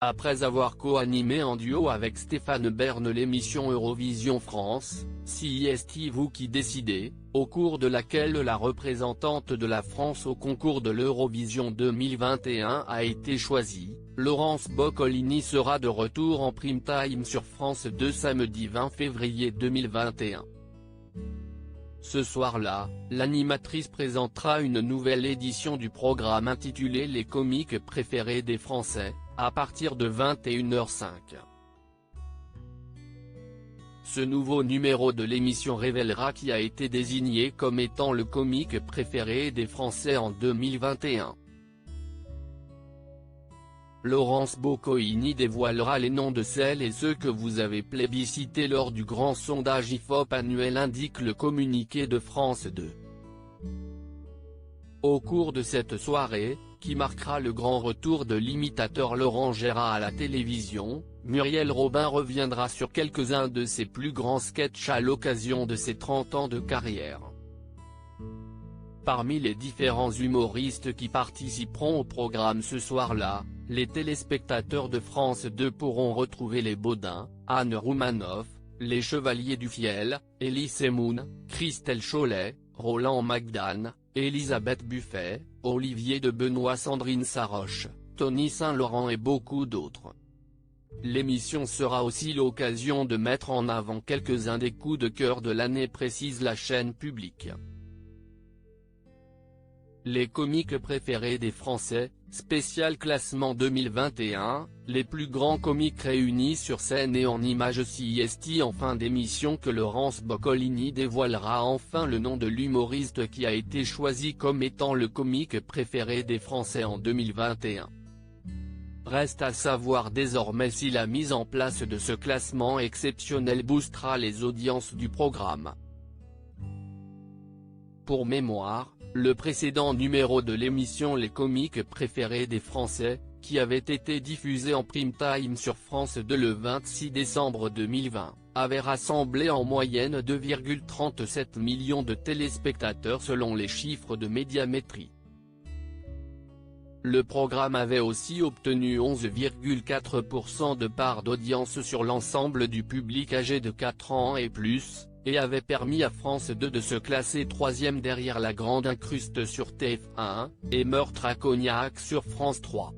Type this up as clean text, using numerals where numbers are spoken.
Après avoir co-animé en duo avec Stéphane Bern l'émission Eurovision France, C'est vous qui décidez, au cours de laquelle la représentante de la France au concours de l'Eurovision 2021 a été choisie, Laurence Boccolini sera de retour en prime time sur France 2 samedi 20 février 2021. Ce soir-là, l'animatrice présentera une nouvelle édition du programme intitulé Les comiques préférés des Français, à partir de 21h05. Ce nouveau numéro de l'émission révélera qui a été désigné comme étant le comique préféré des Français en 2021. Laurence Boccolini dévoilera les noms de celles et ceux que vous avez plébiscités lors du grand sondage IFOP annuel, indique le communiqué de France 2. Au cours de cette soirée, qui marquera le grand retour de l'imitateur Laurent Gérard à la télévision, Muriel Robin reviendra sur quelques-uns de ses plus grands sketchs à l'occasion de ses 30 ans de carrière. Parmi les différents humoristes qui participeront au programme ce soir-là, les téléspectateurs de France 2 pourront retrouver les Baudins, Anne Roumanoff, les Chevaliers du Fiel, Elie Semoun, Christelle Chollet, Roland Magdan, Elisabeth Buffet, Olivier de Benoît, Sandrine Saroche, Tony Saint-Laurent et beaucoup d'autres. L'émission sera aussi l'occasion de mettre en avant quelques-uns des coups de cœur de l'année, précise la chaîne publique. Les comiques préférés des Français, spécial classement 2021, les plus grands comiques réunis sur scène et en images. C'est en fin d'émission que Laurence Boccolini dévoilera enfin le nom de l'humoriste qui a été choisi comme étant le comique préféré des Français en 2021. Reste à savoir désormais si la mise en place de ce classement exceptionnel boostera les audiences du programme. Pour mémoire, le précédent numéro de l'émission Les comiques préférés des Français, qui avait été diffusé en prime time sur France 2 le 26 décembre 2020, avait rassemblé en moyenne 2,37 millions de téléspectateurs selon les chiffres de Médiamétrie. Le programme avait aussi obtenu 11,4% de part d'audience sur l'ensemble du public âgé de 4 ans et plus, et avait permis à France 2 de se classer 3e derrière La Grande Incruste sur TF1, et Meurtre à Cognac sur France 3.